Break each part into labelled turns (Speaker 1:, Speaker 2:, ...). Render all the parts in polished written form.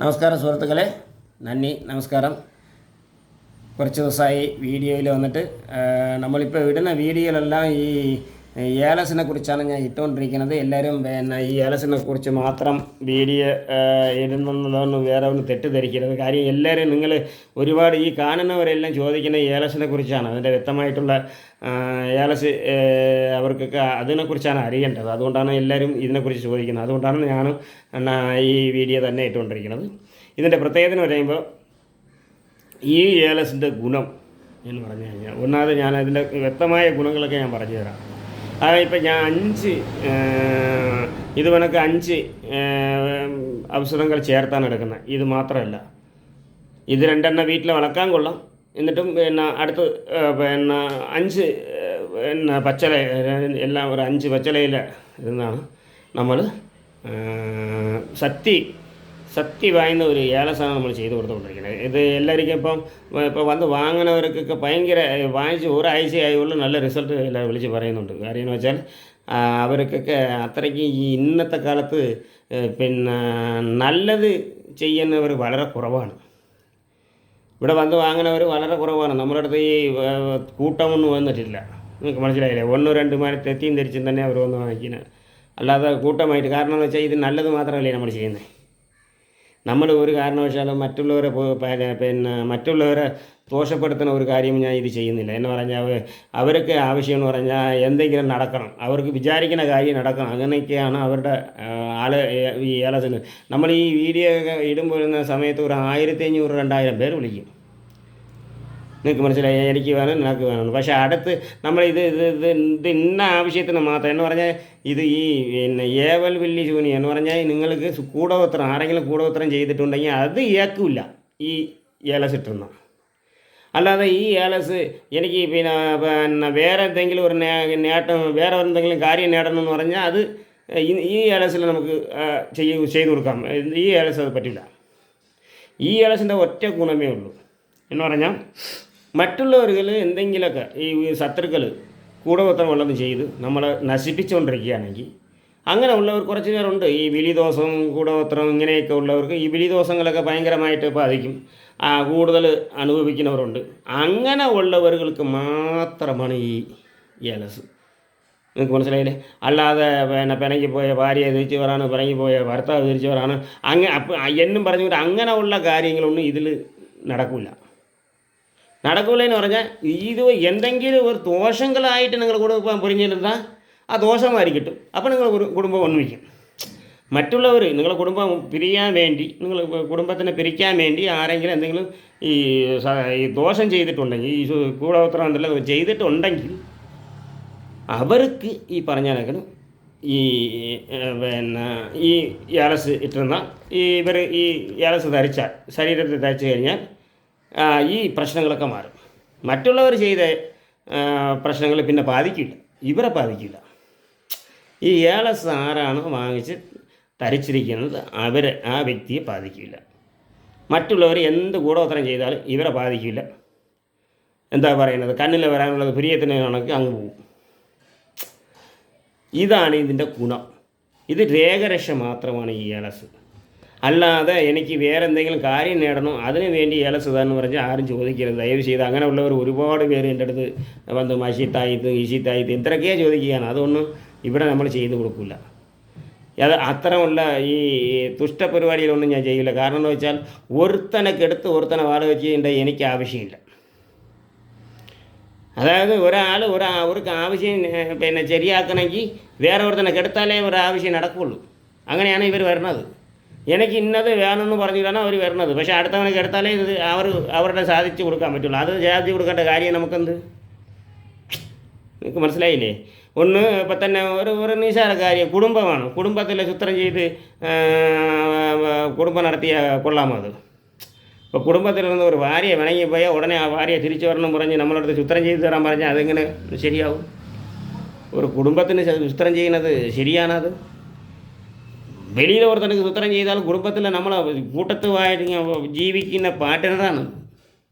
Speaker 1: നമസ്കാരം സുഹൃത്തുക്കളെ, നന്ദി, നമസ്കാരം. കുറച്ച് ദിവസമായി വീഡിയോയിൽ വന്നിട്ട് നമ്മളിപ്പോൾ ഇടുന്ന വീഡിയോയിലെല്ലാം ഈ ഏലസിനെ കുറിച്ചാണ് ഞാൻ ഇട്ടുകൊണ്ടിരിക്കുന്നത്. എല്ലാവരും ഈ ഏലസിനെ കുറിച്ച് മാത്രം വീഡിയോ ഇടുന്നതൊന്നും വേറെ ഒന്ന് തെറ്റിദ്ധരിക്കരുത്. കാര്യം എല്ലാവരും നിങ്ങൾ ഒരുപാട് ഈ കാണുന്നവരെല്ലാം ചോദിക്കുന്ന ഏലസിനെ കുറിച്ചാണ്, അതിൻ്റെ വ്യക്തമായിട്ടുള്ള ഏലസ് അവർക്കൊക്കെ അതിനെക്കുറിച്ചാണ് അറിയേണ്ടത്. അതുകൊണ്ടാണ് എല്ലാവരും ഇതിനെക്കുറിച്ച് ചോദിക്കുന്നത്. അതുകൊണ്ടാണ് ഞാൻ ഈ വീഡിയോ തന്നെ ഇട്ടുകൊണ്ടിരിക്കുന്നത്. ഇതിൻ്റെ പ്രത്യേകത എന്ന് പറയുമ്പോൾ ഈ ഏലസിൻ്റെ ഗുണം എന്ന് പറഞ്ഞു കഴിഞ്ഞാൽ, ഒന്നാമത് ഞാൻ അതിൻ്റെ വ്യക്തമായ ഗുണങ്ങളൊക്കെ ഞാൻ പറഞ്ഞു തരാം. അതായത് ഇപ്പം ഞാൻ 5 ഇത് കണക്ക് 5 ഔഷധങ്ങൾ ചേർത്താണ് എടുക്കുന്നത്. ഇത് മാത്രമല്ല, ഇത് 2 വീട്ടിൽ വളർക്കാൻ കൊള്ളാം. എന്നിട്ടും അടുത്ത് 5 പച്ചല എല്ലാം ഒരു 5 പച്ചലയിൽ ഇരുന്നാണ് നമ്മൾ സത്യ വായുന്ന ഒരു ഏലസാണ് നമ്മൾ ചെയ്ത് കൊടുത്തുകൊണ്ടിരിക്കുന്നത്. ഇത് എല്ലാവർക്കും ഇപ്പോൾ വന്ന് വാങ്ങുന്നവർക്കൊക്കെ ഭയങ്കര വാങ്ങിച്ച് ഒരാഴ്ചയായുള്ള നല്ല റിസൾട്ട് എല്ലാം വിളിച്ച് പറയുന്നുണ്ട്. കാര്യം എന്ന് വെച്ചാൽ അവർക്കൊക്കെ അത്രയ്ക്ക് ഈ ഇന്നത്തെ കാലത്ത് നല്ലത് ചെയ്യുന്നവർ വളരെ കുറവാണ്. ഇവിടെ വന്ന് വാങ്ങുന്നവർ വളരെ കുറവാണ്. നമ്മുടെ അടുത്ത് ഈ കൂട്ടമൊന്നും വന്നിട്ടില്ല. നിങ്ങൾക്ക് മനസ്സിലായില്ലേ? 1-2 തെറ്റിയും ധരിച്ചും തന്നെ അവർ വന്ന് വാങ്ങിക്കുന്നത്, അല്ലാതെ കൂട്ടമായിട്ട്. കാരണം എന്ന് വെച്ചാൽ ഇത് നല്ലത് മാത്രമല്ലേ നമ്മൾ ചെയ്യുന്നത്. നമ്മൾ ഒരു കാരണവശാലും മറ്റുള്ളവരെ ദോഷപ്പെടുത്തുന്ന ഒരു കാര്യം ഞാൻ ഇത് ചെയ്യുന്നില്ല. എന്ന് പറഞ്ഞാൽ അവർക്ക് ആവശ്യമെന്ന് പറഞ്ഞാൽ എന്തെങ്കിലും നടക്കണം, അവർക്ക് വിചാരിക്കുന്ന കാര്യം നടക്കണം. അങ്ങനെയൊക്കെയാണ് അവരുടെ ഈ ഏലസിന്. നമ്മൾ ഈ വീഡിയോ ഇടുമ്പോൾ സമയത്ത് ഒരു 1500-2000 പേര് വിളിക്കും. നിങ്ങൾക്ക് മനസ്സിലായി, എനിക്ക് വേണം, നിനക്ക് വേണം. പക്ഷേ അടുത്ത് നമ്മൾ ഇത് ഇന്ന ആവശ്യത്തിന് മാത്രം എന്ന് പറഞ്ഞാൽ ഇത് ഈ ഏവൽ വില്ലി ശൂനി എന്ന് പറഞ്ഞാൽ നിങ്ങൾക്ക് കൂടോത്രം ആരെങ്കിലും കൂടോത്രം ചെയ്തിട്ടുണ്ടെങ്കിൽ അത് ഏക്കില്ല ഈ ഏലസ് ഇട്ടുന്ന. അല്ലാതെ ഈ ഏലസ് എനിക്ക് വേറെ എന്തെങ്കിലും ഒരു നേട്ടം, വേറെ എന്തെങ്കിലും കാര്യം നേടണമെന്ന് പറഞ്ഞാൽ അത് ഈ ഏലസിൽ നമുക്ക് ചെയ്തു കൊടുക്കാം. ഈ ഏലസ് അത് പറ്റില്ല. ഈ ഏലസിൻ്റെ ഒറ്റ ഗുണമേ ഉള്ളൂ എന്ന് പറഞ്ഞാൽ, മറ്റുള്ളവர்கள் എന്തെങ്കിലുമൊക്കെ ഈ ശത്രുക്കൾ കൂടോത്രം ഉള്ളത് ചെയ്ത് നമ്മളെ നശിപ്പിച്ചുകൊണ്ടിരിക്കുകയാണെങ്കിൽ, അങ്ങനെ ഉള്ളവർ കുറച്ച് പേരുണ്ട്. ഈ വിളിദോഷം, കൂടോത്രം ഇങ്ങനെയൊക്കെ ഉള്ളവർക്ക് ഈ വിളിദോഷങ്ങളൊക്കെ ഭയങ്കരമായിട്ട് ബാധിക്കും, കൂടുതൽ അനുഭവിക്കുന്നവരുണ്ട്. അങ്ങനെ ഉള്ളവർക്ക് മാത്രമാണ് ഈ ഏലസ്. നിങ്ങൾക്ക് മനസ്സിലായില്ലേ? അല്ലാതെ പിണങ്ങിപ്പോയ ഭാര്യയെ തിരിച്ചവരാണ്, പിണങ്ങിപ്പോയ ഭർത്താവ് തിരിച്ചവരാണ്, എന്നും പറഞ്ഞുകൊണ്ട് അങ്ങനെ ഉള്ള കാര്യങ്ങളൊന്നും ഇതിൽ നടക്കൂല എന്ന് പറഞ്ഞാൽ, ഇത് എന്തെങ്കിലും ഒരു ദോഷങ്ങളായിട്ട് നിങ്ങൾ കുടുംബം പൊരിഞ്ഞിരുന്നാൽ ആ ദോഷമാരി കിട്ടും. അപ്പോൾ നിങ്ങൾ കുടുംബം ഒന്നിക്കും. മറ്റുള്ളവർ നിങ്ങളുടെ കുടുംബം പിരിയാൻ വേണ്ടി, നിങ്ങൾ കുടുംബത്തിനെ പിരിക്കാൻ വേണ്ടി ആരെങ്കിലും എന്തെങ്കിലും ഈ ദോഷം ചെയ്തിട്ടുണ്ടെങ്കിൽ, ഈ കൂടോത്രം എന്തെല്ലാം ചെയ്തിട്ടുണ്ടെങ്കിൽ, അവർക്ക് ഈ പറഞ്ഞാൽ ഈ ഏലസ് ഇട്ടിരുന്ന ഇവർ ഈ ഏലസ് ധരിച്ചാൽ, ശരീരത്തിൽ ധരിച്ചു കഴിഞ്ഞാൽ ഈ പ്രശ്നങ്ങളൊക്കെ മാറും. മറ്റുള്ളവർ ചെയ്ത പ്രശ്നങ്ങൾ പിന്നെ ബാധിക്കില്ല, ഇവരെ ബാധിക്കില്ല. ഈ ഏലസ് ആരാണ് വാങ്ങിച്ച് ധരിച്ചിരിക്കുന്നത് ആ വ്യക്തിയെ ബാധിക്കില്ല. മറ്റുള്ളവർ എന്ത് കൂടോത്രം ചെയ്താലും ഇവരെ ബാധിക്കില്ല. എന്താ പറയുന്നത്, കണ്ണിൽ വരാനുള്ളത് പ്രിയത്തിന് കണക്ക് അങ്ങ് പോകും. ഇതാണ് ഇതിൻ്റെ ഗുണം. ഇത് രേഖരക്ഷ മാത്രമാണ് ഈ ഏലസ്. അല്ലാതെ എനിക്ക് വേറെ എന്തെങ്കിലും കാര്യം നേടണം അതിന് വേണ്ടി ഏലസ് എന്ന് പറഞ്ഞാൽ ആരും ചോദിക്കരുത്, ദയവ് ചെയ്ത്. അങ്ങനെ ഉള്ളവർ ഒരുപാട് പേര് എൻ്റെ അടുത്ത് വന്ന് മഷീത്തായിട്ട് ഈശീത്തായിട്ട് ഇത്രയൊക്കെയാണ് ചോദിക്കുകയാണ്. അതൊന്നും ഇവിടെ നമ്മൾ ചെയ്തു കൊടുക്കില്ല. അത് അത്തരമുള്ള ഈ തുഷ്ടപരിപാടികളൊന്നും ഞാൻ ചെയ്യില്ല. കാരണം എന്ന് വെച്ചാൽ, ഒരുത്തനക്കെടുത്ത് ഒരുത്തനെ വാട വെച്ചിട്ട് എനിക്ക് ആവശ്യമില്ല. അതായത് അവർക്ക് ആവശ്യം ശരിയാക്കണമെങ്കിൽ വേറെ ഒരുത്തനെ കെടുത്താലേ ഒരാവശ്യം നടക്കുകയുള്ളൂ. അങ്ങനെയാണ് ഇവർ വരുന്നത്. എനിക്ക് ഇന്നത് വേണമെന്ന് പറഞ്ഞിട്ടാണ് അവർ വരുന്നത്. പക്ഷേ അടുത്തവനൊക്കെ എടുത്താലേ ഇത് അവരുടെ സാധിച്ചു കൊടുക്കാൻ പറ്റുള്ളൂ. അത് സാധിച്ചു കൊടുക്കേണ്ട കാര്യം നമുക്കെന്ത്? നിങ്ങൾക്ക് മനസ്സിലായില്ലേ? ഇപ്പം തന്നെ ഒരു നിസാര കാര്യം, കുടുംബമാണ്. കുടുംബത്തിൽ ചിത്രം ചെയ്ത് കുടുംബം നടത്തിയ കൊള്ളാമോ അത്? ഇപ്പോൾ കുടുംബത്തിൽ നിന്ന് ഒരു ഭാര്യയെ വിണങ്ങിപ്പോയാൽ ഉടനെ ആ ഭാര്യയെ തിരിച്ചു വരണം പറഞ്ഞ് നമ്മളടുത്ത് ചിത്രം ചെയ്ത് തരാൻ പറഞ്ഞാൽ അതെങ്ങനെ ശരിയാവും? ഒരു കുടുംബത്തിന് ചിത്രം ചെയ്യുന്നത് ശരിയാണത്? വെളിയിൽ ഓർത്തനക്ക് ചിത്രം ചെയ്താൽ കുടുംബത്തിൽ നമ്മളെ കൂട്ടത്തുമായിട്ട് ജീവിക്കുന്ന പാർട്ട്ണറാണ്.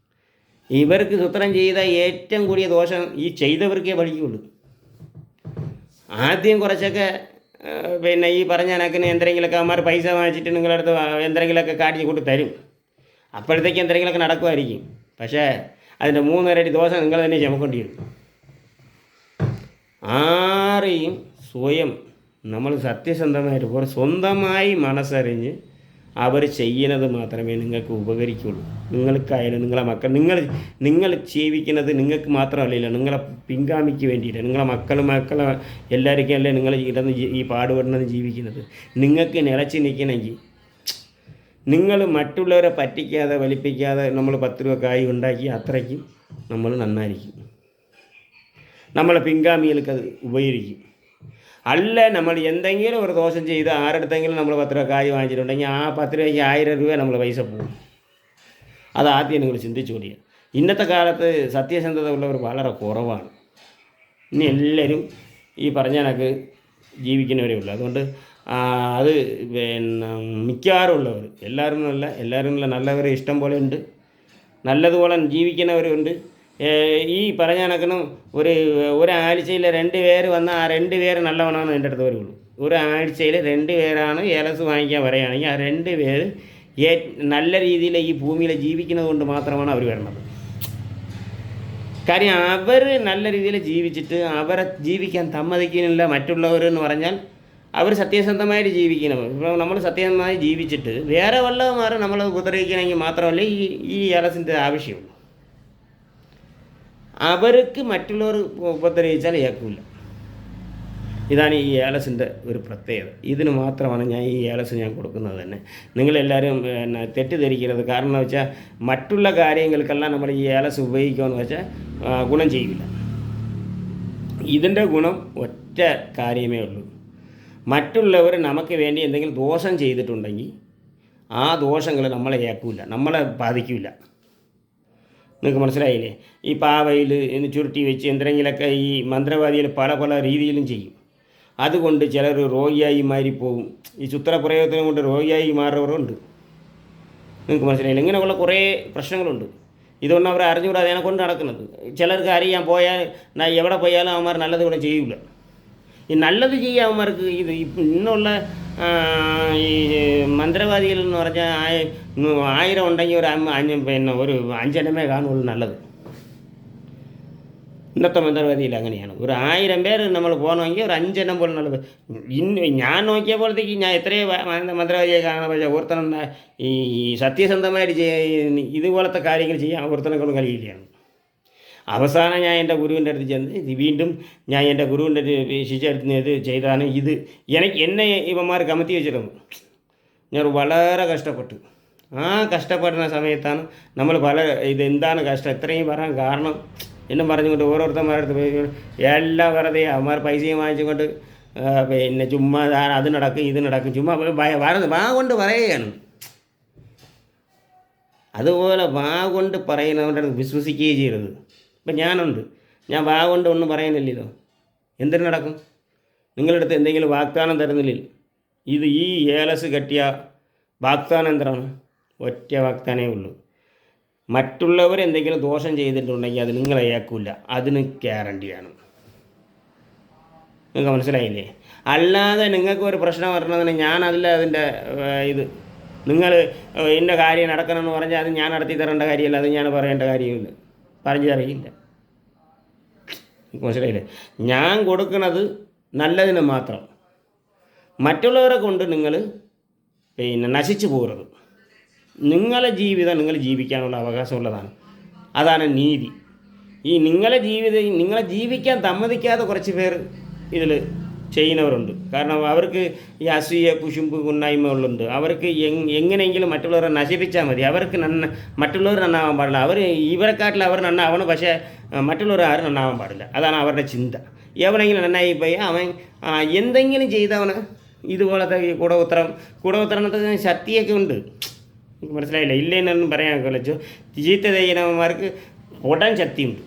Speaker 1: ഇവർക്ക് ചിത്രം ചെയ്ത ഏറ്റവും കൂടിയ ദോഷം ഈ ചെയ്തവർക്കേ പഠിക്കുകയുള്ളൂ. ആദ്യം കുറച്ചൊക്കെ പിന്നെ ഈ പറഞ്ഞ കണക്കിന് എന്തെങ്കിലുമൊക്കെ അവന്മാർ പൈസ വാങ്ങിച്ചിട്ട് നിങ്ങളടുത്ത് എന്തെങ്കിലുമൊക്കെ കാട്ടി കൊണ്ട് തരും. അപ്പോഴത്തേക്ക് എന്തെങ്കിലുമൊക്കെ നടക്കുമായിരിക്കും. പക്ഷേ അതിൻ്റെ 3 ഇരട്ടി ദോശ നിങ്ങൾ തന്നെ ചുമക്കേണ്ടി വരും. ആരെയും സ്വയം നമ്മൾ സത്യസന്ധമായിട്ട് പോലെ സ്വന്തമായി മനസ്സറിഞ്ഞ് അവർ ചെയ്യുന്നത് മാത്രമേ നിങ്ങൾക്ക് ഉപകരിക്കുള്ളൂ. നിങ്ങൾക്കായാലും നിങ്ങളെ മക്കൾ നിങ്ങൾ ജീവിക്കുന്നത് നിങ്ങൾക്ക് മാത്രമല്ലല്ലോ, നിങ്ങളെ പിൻഗാമിക്ക് വേണ്ടിയിട്ട്, നിങ്ങളെ മക്കളെ എല്ലാവർക്കും അല്ലേ നിങ്ങൾ ഇടന്ന് ഈ പാടുപെടുന്നത് ജീവിക്കുന്നത്. നിങ്ങൾക്ക് നിലച്ച് നിൽക്കണമെങ്കിൽ നിങ്ങൾ മറ്റുള്ളവരെ പറ്റിക്കാതെ വലിപ്പിക്കാതെ നമ്മൾ 10 രൂപ കായ് ഉണ്ടാക്കി അത്രയ്ക്കും നമ്മൾ നന്നായിരിക്കും. നമ്മളെ പിൻഗാമികൾക്ക് അത് ഉപകരിക്കും. അല്ല നമ്മൾ എന്തെങ്കിലും ഒരു ദോഷം ചെയ്ത് ആരുടെടുത്തെങ്കിലും നമ്മൾ 10 രൂപ കായ് വാങ്ങിച്ചിട്ടുണ്ടെങ്കിൽ ആ 10 രൂപയ്ക്ക് 1000 രൂപ നമ്മൾ പൈസ പോകും. അതാദ്യം നിങ്ങൾ ചിന്തിച്ചുകൊള്ളുക. ഇന്നത്തെ കാലത്ത് സത്യസന്ധത ഉള്ളവർ വളരെ കുറവാണ്. ഇനി എല്ലാവരും ഈ പറഞ്ഞ കണക്ക് ജീവിക്കുന്നവരേ ഉള്ളൂ. അതുകൊണ്ട് അത് പിന്നെ മിക്കവാറുള്ളവർ എല്ലാവരും നല്ലവർ ഇഷ്ടം പോലെ ഉണ്ട്, നല്ലതുപോലെ ജീവിക്കുന്നവരുണ്ട്. ഈ പറഞ്ഞ കണക്കിനും ഒരാഴ്ചയിൽ 2 പേര് വന്നാൽ ആ 2 പേര് നല്ലവനാണ് എൻ്റെ അടുത്ത് വരുള്ളൂ. ഒരാഴ്ചയിൽ 2 പേരാണ് ഏലസ് വാങ്ങിക്കാൻ പറയുകയാണെങ്കിൽ ആ 2 പേര് നല്ല രീതിയിൽ ഈ ഭൂമിയിൽ ജീവിക്കുന്നത് കൊണ്ട് മാത്രമാണ് അവർ വരുന്നത്. കാര്യം അവർ നല്ല രീതിയിൽ ജീവിച്ചിട്ട് അവരെ ജീവിക്കാൻ സമ്മതിക്കുന്നില്ല മറ്റുള്ളവരെന്ന് പറഞ്ഞാൽ അവർ സത്യസന്ധമായിട്ട് ജീവിക്കണം. ഇപ്പോൾ നമ്മൾ സത്യസന്ധമായി ജീവിച്ചിട്ട് വേറെ വല്ലതുമാർ നമ്മൾ ഉപദ്രവിക്കണമെങ്കിൽ മാത്രമല്ല ഈ ഏലസിൻ്റെ ആവശ്യമുള്ളൂ. അവർക്ക് മറ്റുള്ളവർ ഉപദ്രവിച്ചാൽ ഏൽക്കില്ല. ഇതാണ് ഈ ഏലസിൻ്റെ ഒരു പ്രത്യേകത. ഇതിന് മാത്രമാണ് ഞാൻ ഈ ഏലസ് കൊടുക്കുന്നത് തന്നെ. നിങ്ങളെല്ലാവരും തെറ്റിദ്ധരിക്കരുത്. കാരണം എന്ന് വെച്ചാൽ മറ്റുള്ള കാര്യങ്ങൾക്കെല്ലാം നമ്മൾ ഈ ഏലസ് ഉപയോഗിക്കുകയെന്ന് വെച്ചാൽ ഗുണം ചെയ്യില്ല. ഇതിൻ്റെ ഗുണം ഒറ്റ കാര്യമേ ഉള്ളൂ. മറ്റുള്ളവർ നമുക്ക് വേണ്ടി എന്തെങ്കിലും ദോഷം ചെയ്തിട്ടുണ്ടെങ്കിൽ ആ ദോഷങ്ങൾ നമ്മളെ ഏൽക്കില്ല, നമ്മളെ ബാധിക്കില്ല. നിങ്ങൾക്ക് മനസ്സിലായില്ലേ? ഈ പാവയിൽ ചുരുട്ടി വെച്ച് എന്തെങ്കിലുമൊക്കെ ഈ മന്ത്രവാദികൾ പല രീതിയിലും ചെയ്യും. അതുകൊണ്ട് ചിലർ രോഗിയായി മാറിപ്പോവും. ഈ ചിത്രപ്രയോഗത്തിനും കൊണ്ട് രോഗിയായി മാറുന്നവരുണ്ട്. നിങ്ങൾക്ക് മനസ്സിലായില്ല? ഇങ്ങനെയുള്ള കുറേ പ്രശ്നങ്ങളുണ്ട്. ഇതൊന്നും അവർ അറിഞ്ഞുകൂടാതെ അതിനെ കൊണ്ട് നടക്കുന്നത്. ചിലർക്ക് അറിയാൻ പോയാൽ എവിടെ പോയാലും അവന്മാർ നല്ലത് ഇവിടെ ചെയ്യില്ല. ഈ നല്ലത് ചെയ്യാൻ അവന്മാർക്ക് ഇന്നുള്ള ഈ മന്ത്രവാദികൾ എന്ന് പറഞ്ഞാൽ 1000 ഉണ്ടെങ്കിൽ ഒരു 5 എണ്ണമേ കാണുള്ളൂ നല്ലത്. ഇന്നത്തെ മന്ത്രവാദിയിൽ അങ്ങനെയാണ്. ഒരു 1000 പേര് നമ്മൾ പോകണമെങ്കിൽ ഒരു 5 എണ്ണം പോലെ നല്ലത്. ഞാൻ നോക്കിയ പോലത്തേക്ക് ഞാൻ എത്രയോ മന്ത്രവാദിയെ കാണാൻ പക്ഷേ ഓർത്തനം ഈ സത്യസന്ധമായിട്ട് ഇതുപോലത്തെ കാര്യങ്ങൾ ചെയ്യാൻ ഓർത്തനെ കൊണ്ട് കഴിയില്ലയാണ്. അവസാനം ഞാൻ എൻ്റെ ഗുരുവിൻ്റെ അടുത്ത് ചെന്ന് വീണ്ടും ഞാൻ എൻ്റെ ഗുരുവിൻ്റെ ശിഷ്യടുത്ത് ചെയ്താണ് എന്നെ ഇവന്മാർ കമത്തി വെച്ചിരുന്നു. ഞാൻ വളരെ കഷ്ടപ്പെട്ടു. ആ കഷ്ടപ്പെടുന്ന സമയത്താണ് നമ്മൾ ഇതെന്താണ് കഷ്ടം ഇത്രയും പറയാൻ കാരണം എന്നും പറഞ്ഞുകൊണ്ട് ഓരോരുത്തന്മാരടുത്ത് പോയി എല്ലാം വെറുതെ അവന്മാർ പൈസയും വാങ്ങിച്ചുകൊണ്ട് പിന്നെ ചുമ്മാ അത് നടക്കും ഇത് നടക്കും ചുമ്മാ വാ കൊണ്ട് പറയുകയാണ്. അതുപോലെ വാ കൊണ്ട് പറയുന്നവരുടെ അടുത്ത് വിശ്വസിക്കുകയും ചെയ്യരുത്. ഇപ്പം ഞാൻ വാ കൊണ്ട് ഒന്നും പറയുന്നില്ലല്ലോ. എന്തിനു നടക്കും? നിങ്ങളുടെ അടുത്ത് എന്തെങ്കിലും വാഗ്ദാനം തരുന്നില്ലല്ലോ. ഈ ഏലസ് കെട്ടിയ വാഗ്ദാനം എന്താണ്? ഒറ്റ വാഗ്ദാനമേ ഉള്ളൂ. മറ്റുള്ളവർ എന്തെങ്കിലും ദോഷം ചെയ്തിട്ടുണ്ടെങ്കിൽ അത് നിങ്ങളെ ഏൽക്കില്ല, അതിന് ഗ്യാരണ്ടിയാണ്. നിങ്ങൾക്ക് മനസ്സിലായില്ലേ? അല്ലാതെ നിങ്ങൾക്ക് ഒരു പ്രശ്നം വരണമെന്ന് ഞാനല്ല അതിൻ്റെ നിങ്ങൾ ഇന്ന കാര്യം നടക്കണമെന്ന് പറഞ്ഞാൽ അത് ഞാൻ നടത്തി തരേണ്ട കാര്യമല്ല, അത് ഞാൻ പറയേണ്ട കാര്യമില്ല, പറഞ്ഞു തറിയില്ല. മനസ്സിലായില്ലേ? ഞാൻ കൊടുക്കുന്നത് നല്ലതിന് മാത്രം. മറ്റുള്ളവരെ കൊണ്ട് നിങ്ങൾ നശിച്ചു പോകരുത്. നിങ്ങളെ ജീവിതം നിങ്ങൾ ജീവിക്കാനുള്ള അവകാശമുള്ളതാണ്. അതാണ് നീതി. നിങ്ങളെ ജീവിക്കാൻ സമ്മതിക്കാതെ കുറച്ച് പേർ ഇതിൽ ചെയ്യുന്നവരുണ്ട്. കാരണം അവർക്ക് ഈ അസൂയ കുശുമ്പ് കുന്നായ്മകളുണ്ട്. അവർക്ക് എങ്ങനെയെങ്കിലും മറ്റുള്ളവരെ നശിപ്പിച്ചാൽ മതി. അവർക്ക് മറ്റുള്ളവർ നന്നാവാൻ പാടില്ല. ഇവരെക്കാട്ടിൽ അവർ നന്നാവണം, പക്ഷേ മറ്റുള്ളവർ ആരും നന്നാവാൻ പാടില്ല. അതാണ് അവരുടെ ചിന്ത. എവനെങ്കിലും നന്നായി പോയി അവൻ എന്തെങ്കിലും ചെയ്തവന് ഇതുപോലത്തെ ഈ കൂടോത്തരണത്തിന് ശക്തിയൊക്കെ ഉണ്ട്. മനസ്സിലായില്ല? ഇല്ലെന്നൊന്നും പറയാൻ കൊല്ലച്ചു. ചീത്ത ചെയ്യുന്നവന്മാർക്ക് ഓടാൻ ശക്തിയുണ്ട്.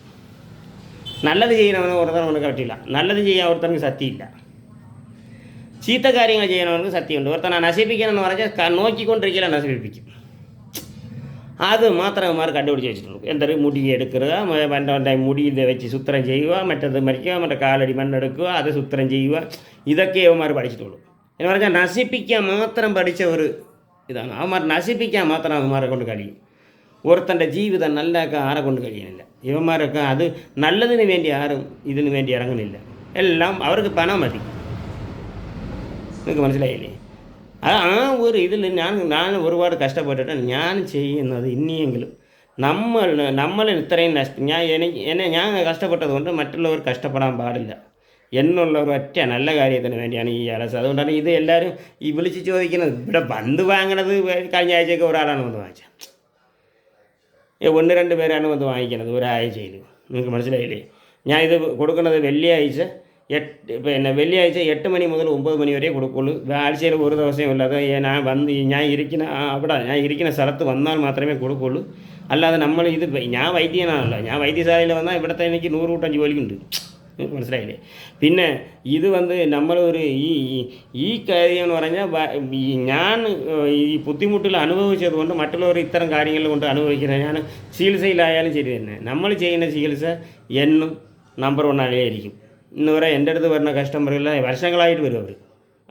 Speaker 1: നല്ലത് ചെയ്യുന്നവന് ഓർത്തനവന് പറ്റില്ല. നല്ലത് ചെയ്യാൻ ഓർത്തനക്ക് ശക്തിയില്ല. ചീത്ത കാര്യങ്ങൾ ചെയ്യുന്നവർക്ക് ശക്തിയുണ്ട്. ഓർത്തന നശിപ്പിക്കണമെന്ന് പറഞ്ഞാൽ നോക്കിക്കൊണ്ടിരിക്കില്ല, നശിപ്പിക്കും. അത് മാത്രം അവന്മാർ കണ്ടുപിടിച്ച് വെച്ചിട്ടുള്ളൂ. എന്തൊരു മുടി എടുക്കുക, വൻ്റെ മുടിയിൽ വെച്ച് സുത്രം ചെയ്യുക, മറ്റത് മരിക്കുക, മറ്റേ കാലടി മണ്ണെടുക്കുക, അത് സുത്രം ചെയ്യുക, ഇതൊക്കെ അവന്മാർ പഠിച്ചിട്ടുള്ളൂ. എന്ന് പറഞ്ഞാൽ നശിപ്പിക്കാൻ മാത്രം പഠിച്ച ഒരു ഇതാണ്. അവന്മാർ നശിപ്പിക്കാൻ മാത്രം അവന്മാരെ കൊണ്ട് കഴിയും. ഒരുത്തൻ്റെ ജീവിതം നല്ലതൊക്കെ ആരെ കൊണ്ട് കഴിയുന്നില്ല. ഇവന്മാരൊക്കെ അത് നല്ലതിന് വേണ്ടി ആരും ഇതിനു വേണ്ടി ഇറങ്ങുന്നില്ല. എല്ലാം അവർക്ക് പണം മതി. നിങ്ങൾക്ക് മനസ്സിലായില്ലേ? ആ ഒരു ഇതിൽ ഞാൻ ഒരുപാട് കഷ്ടപ്പെട്ടിട്ട് ഞാൻ ചെയ്യുന്നത് ഇനിയെങ്കിലും നമ്മൾ ഇത്രയും ഞാൻ കഷ്ടപ്പെട്ടത് കൊണ്ട് മറ്റുള്ളവർ കഷ്ടപ്പെടാൻ പാടില്ല എന്നുള്ള ഒരു ഒറ്റ നല്ല കാര്യത്തിന് വേണ്ടിയാണ് ഈ അലസ്. അതുകൊണ്ടാണ് ഇത് എല്ലാവരും ഈ വിളിച്ച് ചോദിക്കുന്നത്. ഇവിടെ പന്ത് വാങ്ങണത് കഴിഞ്ഞ ആഴ്ചയൊക്കെ ഒരാളാണ് വന്ന് വാങ്ങിച്ചത്. 1-2 പേരാണ് വന്ന് വാങ്ങിക്കുന്നത് ഒരാഴ്ചയിൽ. നിങ്ങൾക്ക് മനസ്സിലായില്ലേ? ഞാൻ ഇത് കൊടുക്കുന്നത് വെള്ളിയാഴ്ച 8 മണി മുതൽ 9 മണി വരെ കൊടുക്കുള്ളൂ. ആഴ്ചയിൽ ഒരു ദിവസമേ ഉള്ളത്. ഞാൻ ഇരിക്കുന്ന സ്ഥലത്ത് വന്നാൽ മാത്രമേ കൊടുക്കുള്ളൂ. അല്ലാതെ ഞാൻ വൈദ്യനാണല്ലോ. ഞാൻ വൈദ്യശാലയിൽ വന്നാൽ ഇവിടുത്തെ എനിക്ക് 100 കൂട്ടം ജോലിയുണ്ട്. നിങ്ങൾക്ക് മനസ്സിലായില്ലേ? പിന്നെ ഇത് നമ്മളൊരു ഈ കാര്യം എന്ന് പറഞ്ഞാൽ ഞാൻ ഈ ബുദ്ധിമുട്ടിൽ അനുഭവിച്ചത് കൊണ്ട് മറ്റുള്ളവർ ഇത്തരം കാര്യങ്ങൾ കൊണ്ട് അനുഭവിക്കുന്നത്. ഞാൻ ചികിത്സയിലായാലും ശരി തന്നെ, നമ്മൾ ചെയ്യുന്ന ചികിത്സ എന്നും നമ്പർ 1 ആയിരിക്കും. ഇന്ന് വരെ എൻ്റെ അടുത്ത് വരുന്ന കസ്റ്റമറില്ല വർഷങ്ങളായിട്ട് വരും.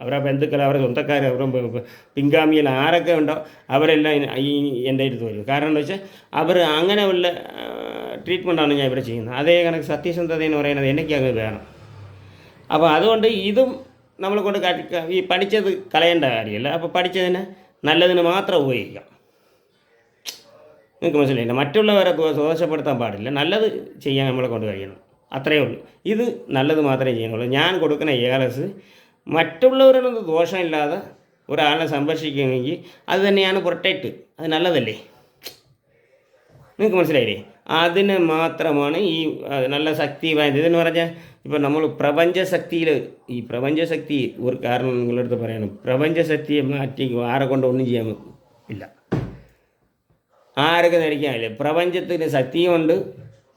Speaker 1: അവരുടെ ബന്ധുക്കൾ, അവരുടെ സ്വന്തക്കാർ, അവരുടെ പിൻഗാമിയിൽ ആരൊക്കെ ഉണ്ടോ അവരെല്ലാം എൻ്റെ അടുത്ത് വരും. കാരണം എന്താ വെച്ചാൽ അവർ അങ്ങനെയുള്ള ട്രീറ്റ്മെൻറ്റാണ് ഞാൻ ഇവിടെ ചെയ്യുന്നത്. അതേ കണക്ക് സത്യസന്ധത എന്ന് പറയുന്നത് എനിക്ക് അങ്ങ് വേണം. അപ്പോൾ അതുകൊണ്ട് ഇതും നമ്മളെ കൊണ്ട് ഈ പഠിച്ചത് കളയേണ്ട കാര്യമല്ല. അപ്പോൾ പഠിച്ചതിന് നല്ലതിന് മാത്രം ഉപയോഗിക്കാം. നിങ്ങൾക്ക് മനസ്സിലായില്ല? മറ്റുള്ളവരെ ദോഷപ്പെടുത്താൻ പാടില്ല. നല്ലത് ചെയ്യാൻ നമ്മളെ കൊണ്ട് കഴിയണം. അത്രയേ ഉള്ളൂ. ഇത് നല്ലത് മാത്രമേ ചെയ്യാനുള്ളൂ. ഞാൻ കൊടുക്കുന്ന ഏലസ് മറ്റുള്ളവരൊന്നും ദോഷമില്ലാതെ ഒരാളെ സംരക്ഷിക്കുമെങ്കിൽ അത് തന്നെയാണ് പ്രൊട്ടക്റ്റ്. അത് നല്ലതല്ലേ? നിങ്ങൾക്ക് മനസ്സിലായില്ലേ? അതിന് മാത്രമാണ് ഈ നല്ല ശക്തി വാய்ந்தது. ഇതെന്ന് പറഞ്ഞാൽ ഇപ്പോൾ നമ്മൾ പ്രപഞ്ചശക്തി ഒരു കാരണം നിങ്ങളടുത്ത് പറയണം. പ്രപഞ്ചശക്തിയെ മാറ്റി ആരെ കൊണ്ട് ഒന്നും ചെയ്യാൻ ഇല്ല. ആരൊക്കെ ധരിക്കാനില്ല. പ്രപഞ്ചത്തിന് ശക്തിയുമുണ്ട്.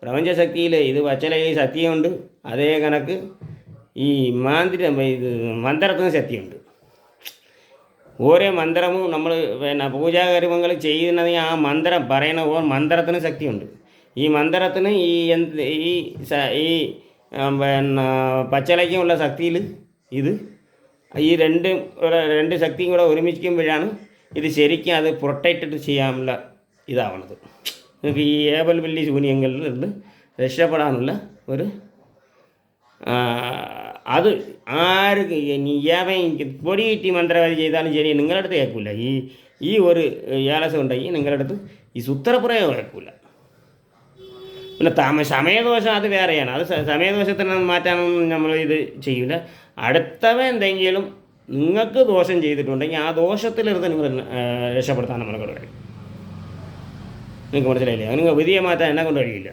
Speaker 1: പ്രപഞ്ചശക്തിയിൽ ഇത് വച്ചലയിൽ ശക്തിയുണ്ട്. അതേ കണക്ക് ഈ മന്ത്രത്തിന് ശക്തിയുണ്ട്. ഓരോ മന്ത്രവും നമ്മൾ പൂജാകർമ്മങ്ങൾ ചെയ്യുന്നത് ആ മന്ത്രം പറയുന്ന മന്ത്രത്തിന് ശക്തിയുണ്ട്. ഈ മന്ത്രത്തിന് ഈ പച്ചലയ്ക്കുമുള്ള ശക്തിയിൽ ഈ രണ്ട് ശക്തിയും കൂടെ ഒരുമിക്കുമ്പോഴാണ് ഇത് ശരിക്കും അത് പ്രൊട്ടക്റ്റഡ് ചെയ്യാനുള്ള ഇതാവണത്. നിങ്ങൾക്ക് ഈ ഏബൽബല്ലി ശൂന്യങ്ങളിൽ നിന്ന് രക്ഷപ്പെടാനുള്ള ഒരു അത് ആർക്ക് പൊടിയിട്ടി മന്ത്രവാദി ചെയ്താലും ശരി നിങ്ങളുടെ അടുത്ത് കേൾക്കില്ല. ഈ ഒരു ഏലസം ഉണ്ടെങ്കിൽ നിങ്ങളുടെ അടുത്ത് ഈ സൂത്രപ്രയോഗം കേൾക്കില്ല. പിന്നെ സമയദോഷം അത് വേറെയാണ്. അത് സമയദോഷത്തിന് മാറ്റാനൊന്നും നമ്മൾ ഇത് ചെയ്യില്ല. അടുത്തവ എന്തെങ്കിലും നിങ്ങൾക്ക് ദോഷം ചെയ്തിട്ടുണ്ടെങ്കിൽ ആ ദോഷത്തിലിരുന്ന് നിങ്ങൾ രക്ഷപ്പെടുത്താൻ നമ്മളെ കൊണ്ട് കഴിയും. നിങ്ങൾക്ക് മനസ്സിലായില്ലേ? നിങ്ങൾ വിധിയെ മാറ്റാൻ എന്നെ കൊണ്ട് കഴിയില്ല.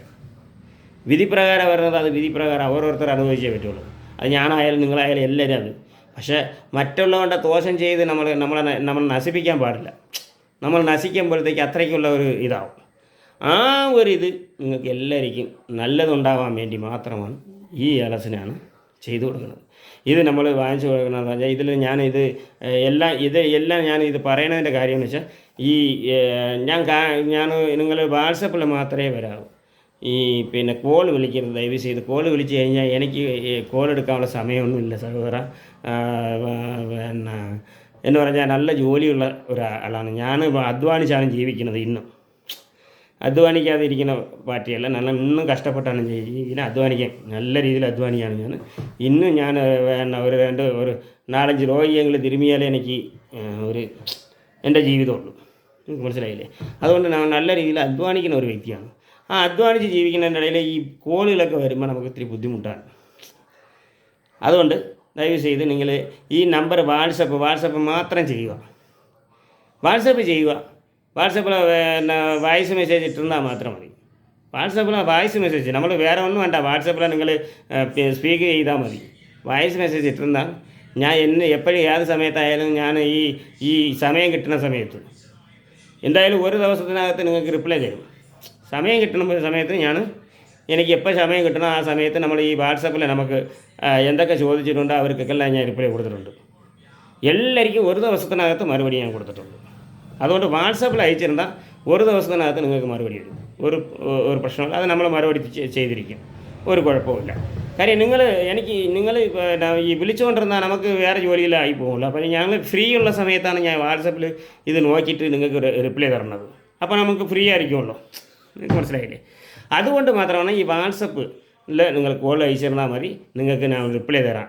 Speaker 1: വിധിപ്രകാരം വരുന്നത് അത് വിധിപ്രകാരം ഓരോരുത്തർ അനുഭവിച്ചേ പറ്റുള്ളൂ. അത് ഞാനായാലും നിങ്ങളായാലും എല്ലാവരും അത്. പക്ഷേ മറ്റുള്ളവരുടെ ദോഷം ചെയ്ത് നമ്മൾ നശിപ്പിക്കാൻ പാടില്ല. നമ്മൾ നശിക്കുമ്പോഴത്തേക്ക് അത്രയ്ക്കുള്ള ഒരു ഇതാവും. ആ ഒരു ഇത് നിങ്ങൾക്ക് എല്ലാവർക്കും നല്ലതുണ്ടാവാൻ വേണ്ടി മാത്രമാണ് ഈ ഏലസിനാണ് ചെയ്തു കൊടുക്കുന്നത്. ഇത് നമ്മൾ വാങ്ങിച്ചു കൊടുക്കണമെന്ന് പറഞ്ഞാൽ എല്ലാം ഞാനിത് പറയുന്നതിൻ്റെ കാര്യം എന്ന് വെച്ചാൽ ഞാൻ നിങ്ങൾ വാട്സപ്പിൽ മാത്രമേ വരാവൂ. പിന്നെ കോൾ വിളിക്കരുത് ദയവ് ചെയ്ത്. കോൾ വിളിച്ച് കഴിഞ്ഞാൽ എനിക്ക് കോൾ എടുക്കാനുള്ള സമയമൊന്നുമില്ല സഹോദര. പിന്നെ എന്ന് പറഞ്ഞാൽ നല്ല ജോലിയുള്ള ഒരാളാണ് ഞാൻ. അധ്വാനിച്ചാണ് ജീവിക്കുന്നത്. ഇന്നും അധ്വാനിക്കാതെ ഇരിക്കുന്ന പാർട്ടിയല്ല. ഇന്നും കഷ്ടപ്പെട്ടാണ് ഇങ്ങനെ അധ്വാനിക്കാൻ നല്ല രീതിയിൽ അധ്വാനിക്കുകയാണ് ഞാൻ. ഇന്നും ഞാൻ ഒരു 4-5 രോഗിയെങ്കിലും തിരുമിയാലേ എനിക്ക് എൻ്റെ ജീവിതമുള്ളൂ. നിങ്ങൾക്ക് മനസ്സിലായില്ലേ? അതുകൊണ്ട് ഞാൻ നല്ല രീതിയിൽ അധ്വാനിക്കുന്ന ഒരു വ്യക്തിയാണ്. ആ അധ്വാനിച്ച് ജീവിക്കുന്നതിൻ്റെ ഇടയിൽ ഈ കോളുകളൊക്കെ വരുമ്പോൾ നമുക്ക് ഇത്തിരി ബുദ്ധിമുട്ടാണ്. അതുകൊണ്ട് ദയവ് ചെയ്ത് നിങ്ങൾ ഈ നമ്പർ വാട്സപ്പ് മാത്രം ചെയ്യുക. വാട്സപ്പിൽ വോയിസ് മെസ്സേജ് ഇട്ടിരുന്നാൽ മാത്രം മതി. വാട്സപ്പിൽ വോയിസ് മെസ്സേജ് നമ്മൾ വേറെ ഒന്നും വേണ്ട. വാട്സപ്പിൽ നിങ്ങൾ സ്പീക്ക് ചെയ്താൽ മതി. വോയിസ് മെസ്സേജ് ഇട്ടിരുന്നാൽ ഞാൻ എപ്പോഴും ഏത് സമയത്തായാലും ഞാൻ ഈ സമയം കിട്ടുന്ന സമയത്ത് എന്തായാലും ഒരു ദിവസത്തിനകത്ത് നിങ്ങൾക്ക് റിപ്ലൈ തരും. സമയം കിട്ടുന്ന സമയത്ത് എനിക്ക് എപ്പോൾ സമയം കിട്ടണം ആ സമയത്ത് നമ്മൾ ഈ വാട്സപ്പിൽ നമുക്ക് എന്തൊക്കെ ചോദിച്ചിട്ടുണ്ടോ അവർക്കൊക്കെല്ലാം ഞാൻ റിപ്ലൈ കൊടുത്തിട്ടുണ്ട്. എല്ലാവർക്കും ഒരു ദിവസത്തിനകത്ത് മറുപടി ഞാൻ കൊടുത്തിട്ടുണ്ട്. അതുകൊണ്ട് വാട്സപ്പിൽ അയച്ചിരുന്നാൽ ഒരു ദിവസത്തിനകത്ത് നിങ്ങൾക്ക് മറുപടി വരും. ഒരു പ്രശ്നമില്ല, അത് നമ്മൾ മറുപടി ചെയ്തിരിക്കും, ഒരു കുഴപ്പമില്ല. കാര്യം നിങ്ങൾ ഈ വിളിച്ചുകൊണ്ടിരുന്നാൽ നമുക്ക് വേറെ ജോലിയിലായി പോകുമല്ലോ. അപ്പോൾ ഞങ്ങൾ ഫ്രീ ഉള്ള സമയത്താണ് ഞാൻ വാട്സപ്പിൽ ഇത് നോക്കിയിട്ട് നിങ്ങൾക്ക് റിപ്ലൈ തരണത്. അപ്പോൾ നമുക്ക് ഫ്രീ ആയിരിക്കുമല്ലോ, നിങ്ങൾക്ക് മനസ്സിലായില്ലേ? അതുകൊണ്ട് മാത്രമാണ് ഈ വാട്സപ്പിൽ നിങ്ങൾ കോൾ അയച്ചിരുന്നാൽ മതി, നിങ്ങൾക്ക് ഞാൻ റിപ്ലൈ തരാം.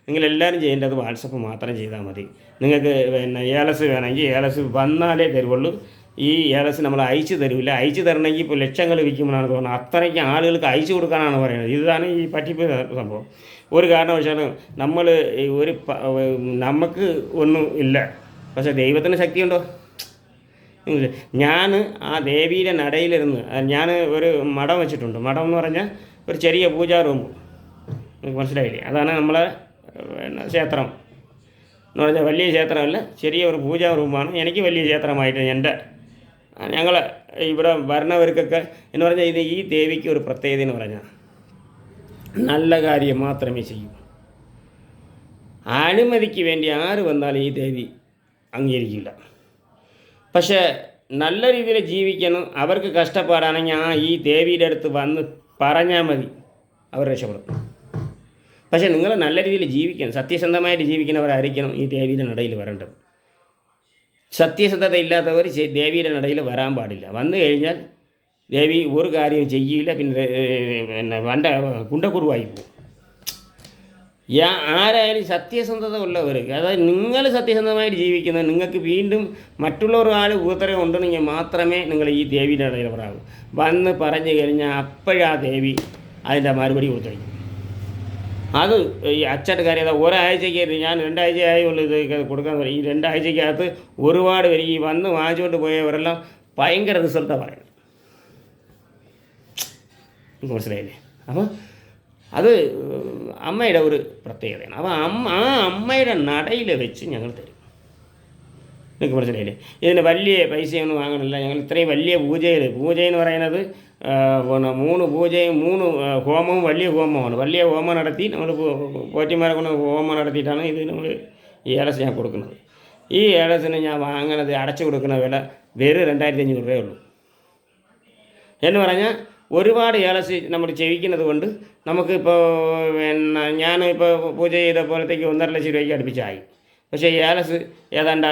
Speaker 1: നിങ്ങളെല്ലാവരും ചെയ്യേണ്ടത് വാട്സപ്പ് മാത്രം ചെയ്താൽ മതി. നിങ്ങൾക്ക് ഏലസ് വേണമെങ്കിൽ ഏലസ് വന്നാലേ തരുള്ളൂ. ഈ ഏലസ് നമ്മൾ അയച്ചു തരില്ല. അയച്ചു തരണമെങ്കിൽ ഇപ്പോൾ ലക്ഷങ്ങൾ വിൽക്കുമ്പോഴാണ് തോന്നുന്നത്, അത്രയ്ക്ക് ആളുകൾക്ക് അയച്ചു കൊടുക്കാനാണ് പറയുന്നത്. ഇതാണ് ഈ പറ്റിപ്പ് സംഭവം. ഒരു കാരണവശാലും നമുക്ക് ഒന്നും ഇല്ല, പക്ഷേ ദൈവത്തിന് ശക്തിയുണ്ടോ? ഞാൻ ആ ദേവിയുടെ നടയിലിരുന്ന് ഞാൻ ഒരു മഠം വെച്ചിട്ടുണ്ട്. മഠം എന്ന് പറഞ്ഞാൽ ഒരു ചെറിയ പൂജാ റൂം, നിങ്ങൾക്ക് മനസ്സിലായില്ലേ? അതാണ് നമ്മളെ ക്ഷേത്രം എന്ന് പറഞ്ഞാൽ വലിയ ക്ഷേത്രമല്ല, ചെറിയ ഒരു പൂജാ റൂമാണ്. എനിക്ക് വലിയ ക്ഷേത്രമായിട്ട് ഞങ്ങൾ ഇവിടെ വരണവർക്കൊക്കെ എന്ന് പറഞ്ഞാൽ ഈ ദേവിക്ക് ഒരു പ്രത്യേകത എന്ന് പറഞ്ഞാൽ നല്ല കാര്യം മാത്രമേ ചെയ്യൂ. അനുമതിക്ക് വേണ്ടി ആര് വന്നാലും ഈ ദേവി അംഗീകരിക്കില്ല. പക്ഷേ നല്ല രീതിയിൽ ജീവിക്കണം, അവർക്ക് കഷ്ടപ്പാടാണെങ്കിൽ ഈ ദേവിയുടെ അടുത്ത് വന്ന് പറഞ്ഞാൽ മതി, അവർ രക്ഷപ്പെടും. പക്ഷേ നിങ്ങൾ നല്ല രീതിയിൽ ജീവിക്കണം, സത്യസന്ധമായിട്ട് ജീവിക്കുന്നവരായിരിക്കണം ഈ ദേവിയുടെ നടയിൽ വരേണ്ടത്. സത്യസന്ധത ഇല്ലാത്തവർ ദേവിയുടെ നടയിൽ വരാൻ പാടില്ല. വന്നു കഴിഞ്ഞാൽ ദേവി ഒരു കാര്യം ചെയ്യില്ല, പിന്നെ കുണ്ടക്കുറുവായി പോകും. ആരായാലും സത്യസന്ധത ഉള്ളവർക്ക്, അതായത് നിങ്ങൾ സത്യസന്ധമായിട്ട് ജീവിക്കുന്നത്, നിങ്ങൾക്ക് വീണ്ടും മറ്റുള്ളവരാൾ ഉത്തരവ് ഉണ്ടെങ്കിൽ മാത്രമേ നിങ്ങൾ ഈ ദേവിയുടെ ഇടയിൽ പറയാവൂ. വന്ന് പറഞ്ഞു കഴിഞ്ഞാൽ അപ്പോഴാ ദേവി അതിൻ്റെ മറുപടി കൊടുത്തു. അത് ഈ അച്ചട്ട് കാര്യം ഒരാഴ്ചയ്ക്ക് ഞാൻ 2 ആഴ്ചയായുള്ളൂ ഇത് കൊടുക്കാൻ തുടങ്ങി. ഈ 2 ആഴ്ചയ്ക്കകത്ത് ഒരുപാട് പേര് ഈ വന്ന് വാങ്ങിച്ചുകൊണ്ട് പോയവരെല്ലാം ഭയങ്കര റിസൾട്ടാണ് പറയുന്നത്, മനസ്സിലായില്ലേ? അപ്പോൾ അത് അമ്മയുടെ ഒരു പ്രത്യേകതയാണ്. അപ്പോൾ ആ അമ്മയുടെ നടയിൽ വെച്ച് ഞങ്ങൾ തരും, നിങ്ങൾക്ക് മനസ്സിലായില്ലേ? ഇതിന് വലിയ പൈസയൊന്നും വാങ്ങണില്ല. ഞങ്ങൾ ഇത്രയും വലിയ പൂജയെന്ന് പറയുന്നത് 3 പൂജയും 3 ഹോമവും വലിയ ഹോമമാണ്. വലിയ ഹോമം നടത്തി നമ്മൾ പോറ്റിമാരെ കൊണ്ട് ഹോമം നടത്തിയിട്ടാണ് ഇത് നമ്മൾ ഈ ഏലസ് ഞാൻ കൊടുക്കുന്നത്. ഈ ഏലസിന് ഞാൻ വാങ്ങണത് അടച്ചു കൊടുക്കുന്ന വില വെറും 2500 രൂപയേ ഉള്ളൂ. എന്ന് പറഞ്ഞാൽ ഒരുപാട് ഏലസ് നമ്മൾ ചെയ്യിക്കുന്നത് കൊണ്ട് നമുക്കിപ്പോൾ ഞാനിപ്പോൾ പൂജ ചെയ്ത പോലത്തേക്ക് 1.5 ലക്ഷം രൂപയ്ക്ക് അടുപ്പിച്ചായി. പക്ഷേ ഏലസ് ഏതാണ്ട്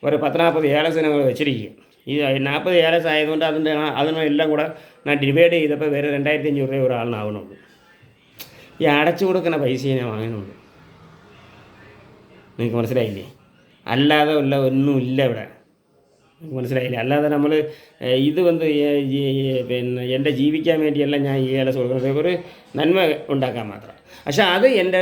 Speaker 1: ഒരു 10-40 ഏലസ് ഞങ്ങൾ വെച്ചിരിക്കുക. ഈ 40 ഏലസ് ആയതുകൊണ്ട് അതിനെല്ലാം കൂടെ ഞാൻ ഡിവൈഡ് ചെയ്തപ്പോൾ വേറെ 2500 രൂപ ഒരാളിനാവുന്നുള്ളൂ. ഈ അടച്ചു കൊടുക്കുന്ന പൈസയെ ഞാൻ വാങ്ങുന്നുള്ളൂ, നിങ്ങൾക്ക് മനസ്സിലായില്ലേ? അല്ലാതെ ഒന്നുമില്ല ഇവിടെ, മനസ്സിലായില്ലേ? അല്ലാതെ നമ്മൾ ഇത് പിന്നെ എൻ്റെ ജീവിക്കാൻ വേണ്ടിയല്ല ഞാൻ ഈ ഏലസ് കൊടുക്കുന്നത്, ഒരു നന്മ ഉണ്ടാക്കാൻ മാത്രം. പക്ഷേ അത് എൻ്റെ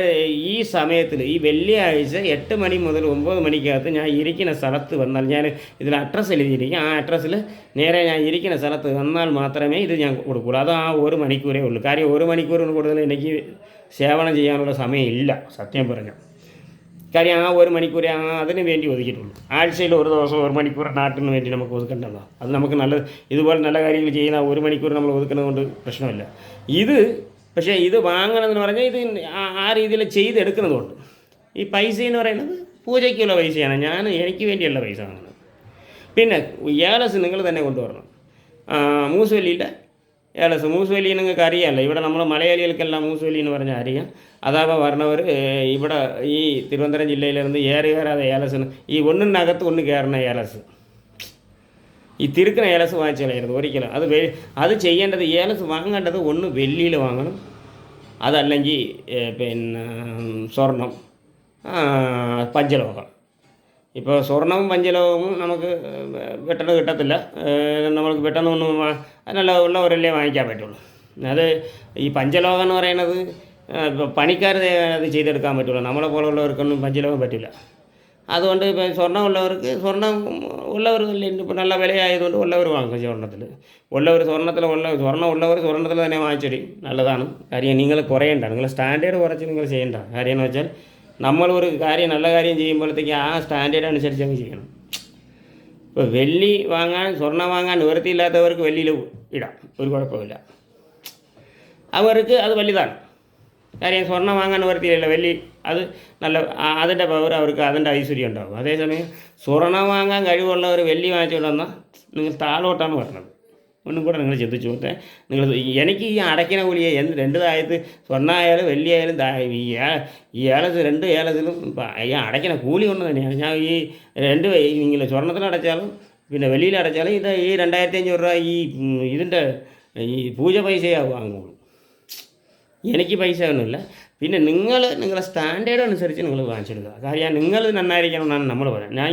Speaker 1: ഈ സമയത്തിൽ ഈ വെള്ളിയാഴ്ച 8 മണി മുതൽ 9 മണിക്കകത്ത് ഞാൻ ഇരിക്കുന്ന സ്ഥലത്ത് വന്നാൽ, ഞാൻ ഇതിൽ അഡ്രസ്സ് എഴുതിയിരിക്കും, ആ അഡ്രസ്സിൽ നേരെ ഞാൻ ഇരിക്കുന്ന സ്ഥലത്ത് വന്നാൽ മാത്രമേ ഇത് ഞാൻ കൊടുക്കുകയുള്ളൂ. അത് ആ 1 മണിക്കൂറേ ഉള്ളൂ. കാര്യം 1 മണിക്കൂറിന് കൂടുതൽ എനിക്ക് സേവനം ചെയ്യാനുള്ള സമയമില്ല, സത്യം പറഞ്ഞാൽ. കാര്യം ആ 1 മണിക്കൂർ അതിന് വേണ്ടി ഒതുക്കിയിട്ടുള്ളൂ. ആഴ്ചയിൽ ഒരു ദിവസം 1 മണിക്കൂർ നാട്ടിന് വേണ്ടി നമുക്ക് ഒതുക്കേണ്ടതാണ്. അത് നമുക്ക് ഇതുപോലെ നല്ല കാര്യങ്ങൾ ചെയ്യുന്ന 1 മണിക്കൂർ നമ്മൾ ഒതുക്കുന്നത് കൊണ്ട് പ്രശ്നമില്ല. പക്ഷേ ഇത് വാങ്ങണമെന്ന് പറഞ്ഞാൽ ഇത് ആ രീതിയിൽ ചെയ്തെടുക്കുന്നതുകൊണ്ട് ഈ പൈസ എന്ന് പറയുന്നത് പൂജയ്ക്കുള്ള പൈസയാണ്, എനിക്ക് വേണ്ടിയുള്ള പൈസ വാങ്ങുന്നത്. പിന്നെ ഏലസ് നിങ്ങൾ തന്നെ കൊണ്ടുവരണം. മൂസുവല്ലിയുടെ ഏലസ്, മൂസുവല്ലി നിങ്ങൾക്ക് അറിയാമല്ലോ, ഇവിടെ നമ്മൾ മലയാളികൾക്കെല്ലാം മൂസുവല്ലി എന്ന് പറഞ്ഞാൽ അറിയാം. അതാകുമ്പോൾ വരണവർ ഇവിടെ ഈ തിരുവനന്തപുരം ജില്ലയിലിருந்து കയറാതെ ഏലസിന് ഈ ഒന്നിനകത്ത് ഒന്ന് കയറുന്ന ഏലസ്, ഈ തിരുക്കുന്ന ഏലസ് വാങ്ങിച്ചാലായിരുന്നു ഒരിക്കലും. അത് ചെയ്യേണ്ടത്, ഏലസ് വാങ്ങേണ്ടത് ഒന്ന് വെള്ളിയിൽ വാങ്ങണം, അതല്ലെങ്കിൽ പിന്നെ സ്വർണം, പഞ്ചലോഹം. ഇപ്പോൾ സ്വർണവും പഞ്ചലോഹവും നമുക്ക് പെട്ടെന്ന് കിട്ടത്തില്ല, നമുക്ക് പെട്ടെന്നൊന്നും അതിനുള്ള ഉള്ളവരല്ലേ വാങ്ങിക്കാൻ പറ്റുള്ളൂ. അത് ഈ പഞ്ചലോഹം എന്ന് പറയുന്നത് പണിക്കാർ അത് ചെയ്തെടുക്കാൻ പറ്റുള്ളൂ, നമ്മളെ പോലുള്ളവർക്കൊന്നും പഞ്ചലോഹം പറ്റില്ല. അതുകൊണ്ട് ഇപ്പോൾ സ്വർണ്ണം ഉള്ളവർ ഇപ്പോൾ നല്ല വിലയായതുകൊണ്ട് ഉള്ളവർ വാങ്ങും. സ്വർണ്ണം ഉള്ളവർ സ്വർണ്ണത്തിൽ തന്നെ വാങ്ങിച്ചടി നല്ലതാണ്. കാര്യം നിങ്ങൾ കുറയേണ്ട, നിങ്ങൾ സ്റ്റാൻഡേർഡ് കുറച്ച് നിങ്ങൾ ചെയ്യേണ്ട. കാര്യം എന്ന് വെച്ചാൽ നമ്മളൊരു നല്ല കാര്യം ചെയ്യുമ്പോഴത്തേക്ക് ആ സ്റ്റാൻഡേർഡ് അനുസരിച്ച് അങ്ങ് ചെയ്യണം. ഇപ്പോൾ വെള്ളി വാങ്ങാൻ സ്വർണ്ണം വാങ്ങാൻ നിവൃത്തിയില്ലാത്തവർക്ക് വെള്ളിയിൽ ഇടാം, ഒരു കുഴപ്പമില്ല. അവർക്ക് അത് വലുതാണ്. കാര്യം സ്വർണ്ണം വാങ്ങാൻ നിവർത്തിയില്ല, വലിയ അത് നല്ല അതിൻ്റെ പവർ അവർക്ക് അതിൻ്റെ ഐശ്വര്യം ഉണ്ടാകും. അതേസമയം സ്വർണ്ണം വാങ്ങാൻ കഴിവുള്ളവർ വെള്ളി വാങ്ങിച്ചുകൊണ്ട് വന്നാൽ നിങ്ങൾ താഴോട്ടാണ് പറഞ്ഞത്. ഒന്നും കൂടെ നിങ്ങൾ ചിന്തിച്ചു നോക്കേ. നിങ്ങൾ എനിക്ക് ഈ അടയ്ക്കുന്ന കൂലിയെ രണ്ട് താഴത്ത് സ്വർണ്ണമായാലും വെള്ളിയായാലും ഈ ഏലസ് രണ്ട് ഏലത്തിലും ഈ അടയ്ക്കുന്ന കൂലി കൊണ്ട് തന്നെയാണ് ഞാൻ ഈ രണ്ട് നിങ്ങൾ സ്വർണ്ണത്തിലടച്ചാലും പിന്നെ വെളിയിലടച്ചാലും ഇത് ഈ 2500 രൂപ ഇതിൻ്റെ ഈ പൂജ പൈസയാവും വാങ്ങുള്ളൂ. എനിക്ക് പൈസ ഒന്നുമില്ല. പിന്നെ നിങ്ങളെ സ്റ്റാൻഡേർഡ് അനുസരിച്ച് നിങ്ങൾ വാങ്ങിച്ചെടുക്കുക. കാര്യം നിങ്ങൾ നന്നായിരിക്കണം എന്നാണ് നമ്മൾ പറയുന്നത്. ഞാൻ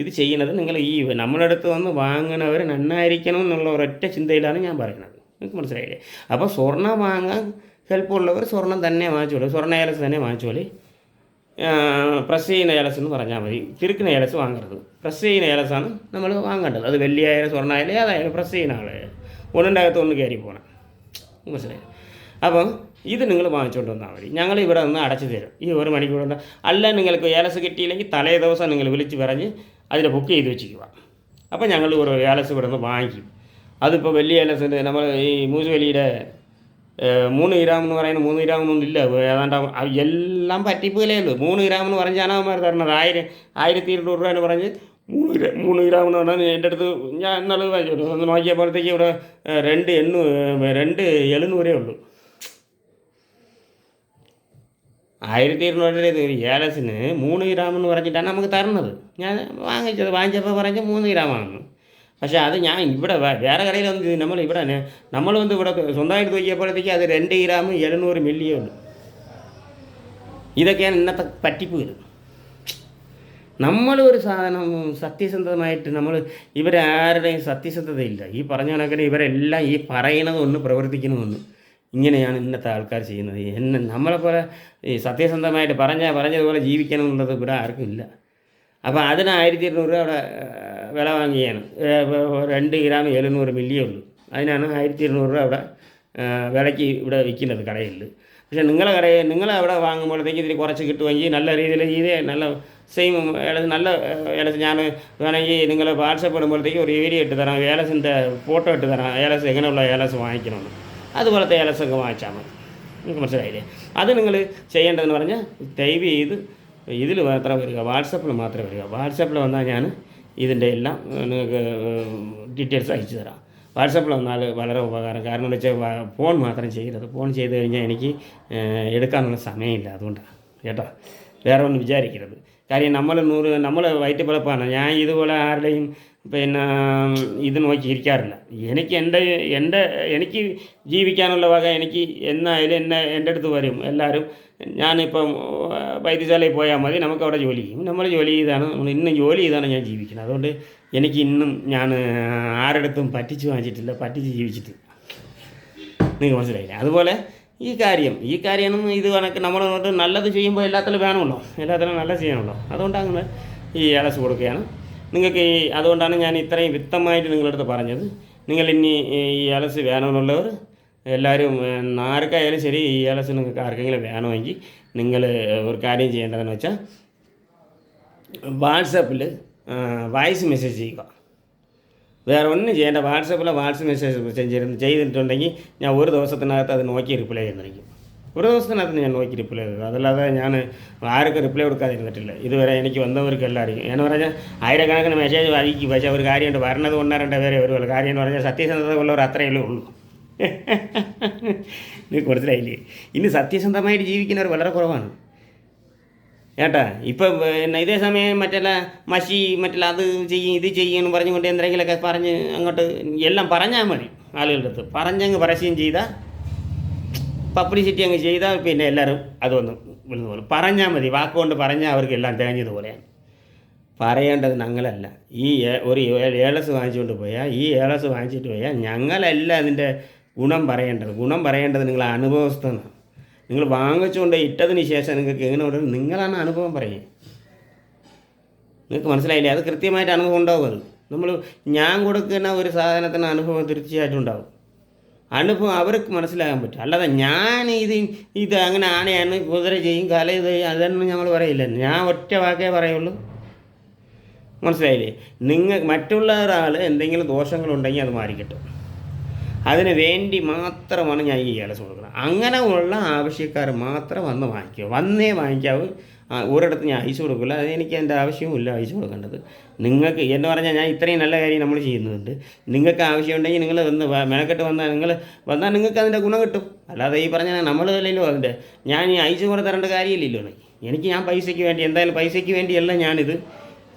Speaker 1: ഇത് ചെയ്യുന്നത് നിങ്ങൾ ഈ നമ്മുടെ അടുത്ത് വന്ന് വാങ്ങണവർ നന്നായിരിക്കണം എന്നുള്ള ഒരൊറ്റ ചിന്തയിലാണ് ഞാൻ പറയുന്നത്. നിങ്ങൾക്ക് മനസ്സിലായില്ലേ? അപ്പോൾ സ്വർണ്ണം വാങ്ങാൻ ഹെൽപ്പുള്ളവർ സ്വർണ്ണം തന്നെ വാങ്ങിച്ചോളൂ, സ്വർണ്ണ ഏലസ് തന്നെ വാങ്ങിച്ചോളി. പ്രസ് ചെയ്യുന്ന ഏലസ് എന്ന് പറഞ്ഞാൽ മതി. തിരുക്കുന്ന ഏലസ് വാങ്ങരുത്. പ്രസ് ചെയ്യുന്ന ഏലസാണ് നമ്മൾ വാങ്ങേണ്ടത്. അത് വെള്ളിയായാലും സ്വർണ്ണമായാലും ഏതായാലും പ്രസ് ചെയ്യുന്ന ആളായാലും ഒന്നിൻ്റെ അകത്ത് ഒന്ന് കയറി പോകണം. മനസ്സിലായി? അപ്പം ഇത് നിങ്ങൾ വാങ്ങിച്ചുകൊണ്ട് വന്നാൽ മതി. ഞങ്ങൾ ഇവിടെ നിന്ന് അടച്ചു തരും ഈ 1 മണിക്കൂർ കൊണ്ട്. അല്ല നിങ്ങൾക്ക് ഏലസ് കിട്ടിയില്ലെങ്കിൽ തലേ ദിവസം നിങ്ങൾ വിളിച്ച് പറഞ്ഞ് അതിനെ ബുക്ക് ചെയ്ത് വെച്ചിരിക്കുക. അപ്പോൾ ഞങ്ങൾ ഒരു ഏലസ് ഇവിടെ നിന്ന് വാങ്ങിക്കും. അതിപ്പോൾ വലിയ ഏലസിൻ്റെ നമ്മൾ ഈ മൂസുവലിയുടെ 3 ഗ്രാം എന്ന് പറയുന്നത് 3 ഗ്രാമൊന്നും ഇല്ല, ഏതാണ്ട് എല്ലാം പറ്റിപ്പ് വിലയുള്ളൂ. 3 ഗ്രാം എന്ന് പറഞ്ഞാണ് അവന്മാർ തരണത്. 1200 രൂപ എന്ന് പറഞ്ഞ് 3 ഗ്രാം എന്ന് പറഞ്ഞാൽ എൻ്റെ അടുത്ത് ഞാൻ എന്നുള്ളത് വാങ്ങിച്ചു ഒന്ന് നോക്കിയപ്പോഴത്തേക്ക് ഇവിടെ 2,700 ഉള്ളൂ. 1200 ഒരു ഏലസിന് 3 ഗ്രാം എന്ന് പറഞ്ഞിട്ടാണ് നമുക്ക് തരുന്നത്. ഞാൻ വാങ്ങിച്ചപ്പോൾ പറഞ്ഞ് 3 ഗ്രാമാണെന്ന്. പക്ഷേ അത് ഞാൻ ഇവിടെ വേറെ കടയിലൊന്നും നമ്മൾ ഇവിടെ സ്വന്തമായിട്ട് നോക്കിയപ്പോഴത്തേക്ക് അത് 2 ഗ്രാം 700 മില്ലിയേ ഉള്ളൂ. ഇതൊക്കെയാണ് ഇന്നത്തെ പറ്റിപ്പുകൾ. നമ്മളൊരു സാധനം സത്യസന്ധമായിട്ട് ഇവരാരുടെയും സത്യസന്ധതയില്ല. ഈ പറഞ്ഞ കണക്കിന് ഇവരെല്ലാം ഈ പറയണതൊന്ന് പ്രവർത്തിക്കണമെന്ന് ഇങ്ങനെയാണ് ഇന്നത്തെ ആൾക്കാർ ചെയ്യുന്നത്. നമ്മളെപ്പോലെ ഈ സത്യസന്ധമായിട്ട് പറഞ്ഞതുപോലെ ജീവിക്കണം എന്നുള്ളത് ഇവിടെ ആർക്കും ഇല്ല. അപ്പോൾ അതിന് 1200 രൂപ അവിടെ വില വാങ്ങിയാണ്. 2 ഗ്രാം 700 മില്ലിയേ ഉള്ളൂ. അതിനാണ് 1200 രൂപ അവിടെ വിലയ്ക്ക് ഇവിടെ വിൽക്കുന്നത് കടയിൽ. പക്ഷേ നിങ്ങളവിടെ വാങ്ങുമ്പോഴത്തേക്ക് ഇതിൽ കുറച്ച് കിട്ടുമെങ്കിൽ നല്ല രീതിയിൽ ഇതേ നല്ല സെയിം നല്ല ഏലസ് ഞാൻ വേണമെങ്കിൽ നിങ്ങൾ വാട്സപ്പ് ഇടുമ്പോഴത്തേക്ക് ഒരു വീഡിയോ ഇട്ട് തരാം, ഏലസിൻ്റെ ഫോട്ടോ ഇട്ട് തരാം, ഏലസ് എങ്ങനെയുള്ള ഏലസ് വാങ്ങിക്കണമെന്ന്. അതുപോലത്തെ ഏലസൊക്കെ വാങ്ങിച്ചാൽ മതി. നിങ്ങൾക്ക് മനസ്സിലായില്ലേ? അത് നിങ്ങൾ ചെയ്യേണ്ടതെന്ന് പറഞ്ഞാൽ ദയവ് ചെയ്ത് ഇതിൽ മാത്രം വരിക, വാട്സപ്പിൽ മാത്രമേ വരിക. വാട്സപ്പിൽ വന്നാൽ ഞാൻ ഇതിൻ്റെ എല്ലാം നിങ്ങൾക്ക് ഡീറ്റെയിൽസ് അയച്ചു തരാം. വാട്സപ്പിൽ വന്നാൽ വളരെ ഉപകാരം. കാരണം എന്ന് വെച്ചാൽ ഫോൺ മാത്രം ചെയ്യരുത്. ഫോൺ ചെയ്ത് കഴിഞ്ഞാൽ എനിക്ക് എടുക്കാനുള്ള സമയമില്ല. അതുകൊണ്ടാണ് കേട്ടോ, വേറെ ഒന്നും വിചാരിക്കരുത്. കാര്യം നമ്മൾ വയറ്റുപിളപ്പാണ്. ഞാൻ ഇതുപോലെ ആരുടെയും ഇത് നോക്കി ഇരിക്കാറില്ല. എനിക്ക് ജീവിക്കാനുള്ള വക എനിക്ക് എന്നായാലും എൻ്റെ അടുത്ത് വരും എല്ലാവരും. ഞാനിപ്പം വൈദ്യശാലയിൽ പോയാൽ മതി, നമുക്കവിടെ ജോലി ചെയ്യും. നമ്മൾ ജോലി ചെയ്താണ് ജോലി ചെയ്താണ് ഞാൻ ജീവിക്കുന്നത്. അതുകൊണ്ട് എനിക്ക് ഞാൻ ആരുടെടുത്തും പറ്റിച്ച് വാങ്ങിച്ചിട്ടില്ല, പറ്റിച്ച് ജീവിച്ചിട്ടില്ല. നിങ്ങൾക്ക് മനസ്സിലായില്ല? അതുപോലെ ഈ കാര്യം ഇത് കണക്ക് നമ്മൾ നല്ലത് ചെയ്യുമ്പോൾ എല്ലാത്തിലും വേണമല്ലോ, എല്ലാത്തിലും നല്ലത് ചെയ്യണമല്ലോ. അതുകൊണ്ടാണ് ഈ ഏലസ് കൊടുക്കുകയാണ് നിങ്ങൾക്ക്. അതുകൊണ്ടാണ് ഞാൻ ഇത്രയും വ്യക്തമായിട്ട് നിങ്ങളടുത്ത് പറഞ്ഞത്. നിങ്ങൾ ഇനി ഈ ഏലസ് വേണമെന്നുള്ളവർ എല്ലാവരും ആർക്കായാലും ശരി, ഈ ഏലസ് നിങ്ങൾക്ക് ആർക്കെങ്കിലും വേണമെങ്കിൽ നിങ്ങൾ ഒരു കാര്യം ചെയ്യേണ്ടതെന്ന് വെച്ചാൽ വാട്സപ്പിൽ വോയിസ് മെസ്സേജ് ചെയ്യുക. വേറെ ഒന്നും ചെയ്യേണ്ട. വാട്സപ്പ് മെസ്സേജ് ചെയ്തിട്ടുണ്ടെങ്കിൽ ഞാൻ ഒരു ദിവസത്തിനകത്ത് അത് നോക്കി റിപ്ലൈ ചെയ്യുന്നതായിരിക്കും. ഒരു ദിവസത്തിനകത്ത് ഞാൻ നോക്കി റിപ്ലൈ ചെയ്തത്. അതല്ലാതെ ഞാൻ ആർക്കും റിപ്ലൈ കൊടുക്കാതിരുന്നിട്ടില്ല ഇതുവരെ. എനിക്ക് വന്നവർക്ക് എല്ലാവരും എന്ന് പറഞ്ഞാൽ ആയിരക്കണക്കിന് മെസ്സേജ് വായിക്കും. പക്ഷേ ഒരു കാര്യമുണ്ട്, വരണത് 1-2 പേരെ വരുമല്ലോ. കാര്യം എന്ന് പറഞ്ഞാൽ സത്യസന്ധത ഉള്ളവർ അത്രയല്ലേ ഉള്ളൂ. നിങ്ങൾക്ക് മനസ്സിലായില്ലേ? ഇനി സത്യസന്ധമായിട്ട് ജീവിക്കുന്നവർ വളരെ കുറവാണ് ഏട്ടാ. ഇപ്പം ഇതേ സമയം അത് ചെയ്യും ഇത് ചെയ്യുമെന്ന് പറഞ്ഞുകൊണ്ട് എന്തെങ്കിലുമൊക്കെ പറഞ്ഞ് അങ്ങോട്ട് എല്ലാം പറഞ്ഞാൽ മതി. ആളുകളുടെ അടുത്ത് പറഞ്ഞങ്ങ് പരസ്യം ചെയ്താൽ, പബ്ലിസിറ്റി അങ്ങ് ചെയ്താൽ പിന്നെ എല്ലാവരും അതൊന്ന് വിളിച്ചു പോലും പറഞ്ഞാൽ മതി. വാക്കുകൊണ്ട് പറഞ്ഞാൽ അവർക്ക് എല്ലാം തികഞ്ഞതുപോലെയാണ്. പറയേണ്ടത് ഞങ്ങളല്ല. ഒരു ഏലസ് വാങ്ങിച്ചുകൊണ്ട് പോയാൽ ഞങ്ങളല്ല അതിൻ്റെ ഗുണം പറയേണ്ടത് നിങ്ങളെ അനുഭവസ്ഥനാണ്. നിങ്ങൾ വാങ്ങിച്ചുകൊണ്ട് ഇട്ടതിന് ശേഷം നിങ്ങൾക്ക് എങ്ങനെ ഉണ്ടെന്ന് നിങ്ങളാണ് അനുഭവം പറയുക. നിങ്ങൾക്ക് മനസ്സിലായില്ലേ? അത് കൃത്യമായിട്ട് അനുഭവം ഉണ്ടാവും. അത് ഞാൻ കൊടുക്കുന്ന ഒരു സാധനത്തിന് അനുഭവം തീർച്ചയായിട്ടും ഉണ്ടാവും. അനുഭവം അവർക്ക് മനസ്സിലാകാൻ പറ്റും. അല്ലാതെ ഞാൻ ഇത് അങ്ങനെ ആനയാണ്, കുതിര ചെയ്യും, കല ഇത് അതൊന്നും ഞങ്ങൾ പറയില്ല. ഞാൻ ഒറ്റ വാക്കേ പറയുള്ളൂ. മനസ്സിലായില്ലേ? മറ്റുള്ള ഒരാൾ എന്തെങ്കിലും ദോഷങ്ങളുണ്ടെങ്കിൽ അത് മാറിക്കിട്ടും. അതിന് വേണ്ടി മാത്രമാണ് ഞാൻ ഈ ഏലസ് കൊടുക്കുന്നത്. അങ്ങനെ ഉള്ള ആവശ്യക്കാർ മാത്രം വന്ന് വാങ്ങിക്കുക, വന്നേ വാങ്ങിക്കാവൂ. ഒരിടത്ത് ഞാൻ അയച്ചു കൊടുക്കില്ല, അത് എനിക്ക് എൻ്റെ ആവശ്യവുമില്ല അയച്ചു കൊടുക്കേണ്ടത്. നിങ്ങൾക്ക് എന്ന് പറഞ്ഞാൽ ഞാൻ ഇത്രയും നല്ല കാര്യം നമ്മൾ ചെയ്യുന്നുണ്ട്. നിങ്ങൾക്ക് ആവശ്യമുണ്ടെങ്കിൽ നിങ്ങൾ വന്ന് മെനക്കെട്ട് വന്നാൽ നിങ്ങൾക്ക് അതിൻ്റെ ഗുണം കിട്ടും. അല്ലാതെ ഈ പറഞ്ഞാൽ നമ്മളല്ലല്ലോ അതിൻ്റെ ഞാൻ ഈ അയച്ചു കൂടെ തരേണ്ട കാര്യമില്ലല്ലോ. ഞാൻ പൈസയ്ക്ക് വേണ്ടി, എന്തായാലും പൈസയ്ക്ക് വേണ്ടിയല്ല ഞാനിത്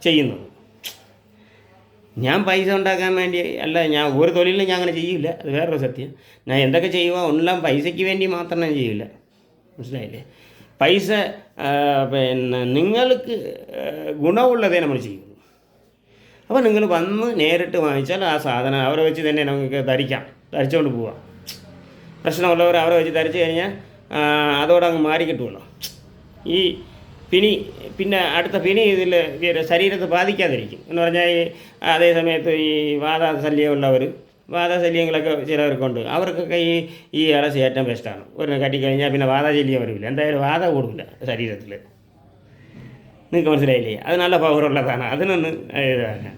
Speaker 1: ചെയ്യുന്നത്. ഞാൻ പൈസ ഉണ്ടാക്കാൻ വേണ്ടി അല്ല, ഞാൻ ഒരു തൊഴിലും ഞാൻ അങ്ങനെ ചെയ്യില്ല, അത് വേറൊരു സത്യം. ഞാൻ എന്തൊക്കെ ചെയ്യുക എല്ലാം പൈസയ്ക്ക് വേണ്ടി മാത്രം ഞാൻ ചെയ്യില്ല, മനസ്സിലായില്ലേ? പൈസ പിന്നെ നിങ്ങൾക്ക് ഗുണമുള്ളതേ നമ്മൾ ചെയ്യുള്ളൂ. അപ്പോൾ നിങ്ങൾ വന്ന് നേരിട്ട് വാങ്ങിച്ചാൽ ആ സാധനം അവരെ വെച്ച് തന്നെ നമുക്ക് ധരിച്ചുകൊണ്ട് പോവാം. പ്രശ്നമുള്ളവർ അവരെ വെച്ച് ധരിച്ചു കഴിഞ്ഞാൽ അതോടെ അങ്ങ് മാറി കിട്ടുമല്ലോ. ഈ പിന്നെ അടുത്ത പിണി ഇതിൽ ശരീരത്തെ ബാധിക്കാതിരിക്കും എന്ന് പറഞ്ഞാൽ അതേ സമയത്ത് ഈ വാദശല്യങ്ങളൊക്കെ ചിലവർക്കുണ്ട്. അവർക്കൊക്കെ ഈ ഏലസ് ഏറ്റവും ബെസ്റ്റാണ്. ഒരു കട്ടിക്കഴിഞ്ഞാൽ പിന്നെ വാദശല്യം വരില്ല, എന്തായാലും വാദം കൂടില്ല ശരീരത്തിൽ. നിങ്ങൾക്ക് മനസ്സിലായില്ലേ? അത് നല്ല പവറുള്ളതാണ്, അതിനൊന്ന് ഇതാക്കാൻ.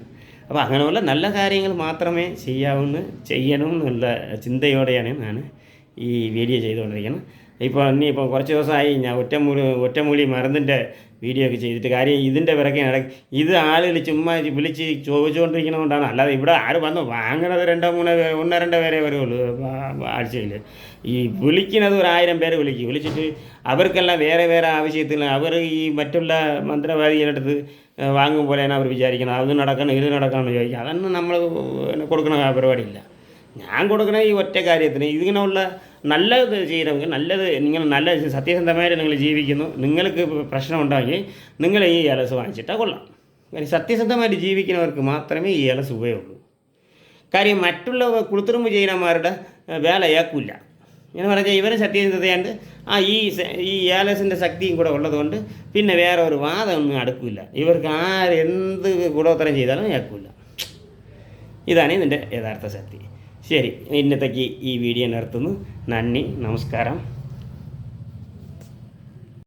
Speaker 1: അപ്പോൾ അങ്ങനെയുള്ള നല്ല കാര്യങ്ങൾ മാത്രമേ ചെയ്യണം എന്നുള്ള ചിന്തയോടെയാണ് ഞാൻ ഈ വീഡിയോ ചെയ്തുകൊണ്ടിരിക്കുന്നത്. ഇനിയിപ്പോൾ കുറച്ച് ദിവസമായി ഞാൻ ഒറ്റമൂലി മരുന്നിൻ്റെ വീഡിയോ ഒക്കെ ചെയ്തിട്ട്. കാര്യം ഇതിൻ്റെ പിറകെ ഇത് ആളുകൾ ചുമ്മാ വിളിച്ച് ചോദിച്ചുകൊണ്ടിരിക്കുന്നതുകൊണ്ടാണ്. അല്ലാതെ ഇവിടെ ആര് വന്നു വാങ്ങണത് 1-2 പേരെ വരുള്ളൂ ആഴ്ചയിൽ. ഈ വിളിക്കുന്നത് 1000 പേര് വിളിച്ചിട്ട് അവർക്കെല്ലാം വേറെ ആവശ്യത്തിന് അവർ ഈ മറ്റുള്ള മന്ത്രവാദികളുടെ വാങ്ങും പോലെയാണ് അവർ വിചാരിക്കണം. അത് നടക്കണം ഇത് നടക്കണം ചോദിക്കുക. അതൊന്നും നമ്മൾ കൊടുക്കണ പരിപാടിയില്ല. ഞാൻ കൊടുക്കുന്ന ഈ ഒറ്റ കാര്യത്തിന് ഇതിങ്ങനെയുള്ള നല്ലത് ചെയ്യണമെങ്കിൽ നിങ്ങൾ നല്ല സത്യസന്ധമായിട്ട് നിങ്ങൾ ജീവിക്കുന്നു, നിങ്ങൾക്ക് പ്രശ്നമുണ്ടാക്കി നിങ്ങൾ ഈ ഏലസ് വാങ്ങിച്ചിട്ടാൽ കൊള്ളാം. കാര്യം സത്യസന്ധമായിട്ട് ജീവിക്കുന്നവർക്ക് മാത്രമേ ഈ ഏലസ് ഉപയോഗമുള്ളൂ. കാര്യം മറ്റുള്ള കുളുത്തുറുമ്പ് ചെയ്യുന്നവരുടെ വേലയാക്കില്ല എന്ന് പറഞ്ഞാൽ ഇവരെ സത്യസന്ധതയാണ്ട് ഈ ഏലസിൻ്റെ ശക്തിയും കൂടെ ഉള്ളതുകൊണ്ട് പിന്നെ വേറെ ഒരു വാദമൊന്നും അടുക്കില്ല. ഇവർക്ക് എന്ത് ഗുണോത്തരം ചെയ്താലും ഏക്കില്ല. ഇതാണ് ഇതിൻ്റെ യഥാർത്ഥ ശക്തി. ശരി, ഇന്നത്തേക്ക് ഈ വീഡിയോ നിർത്തുന്നു. നന്ദി, നമസ്കാരം.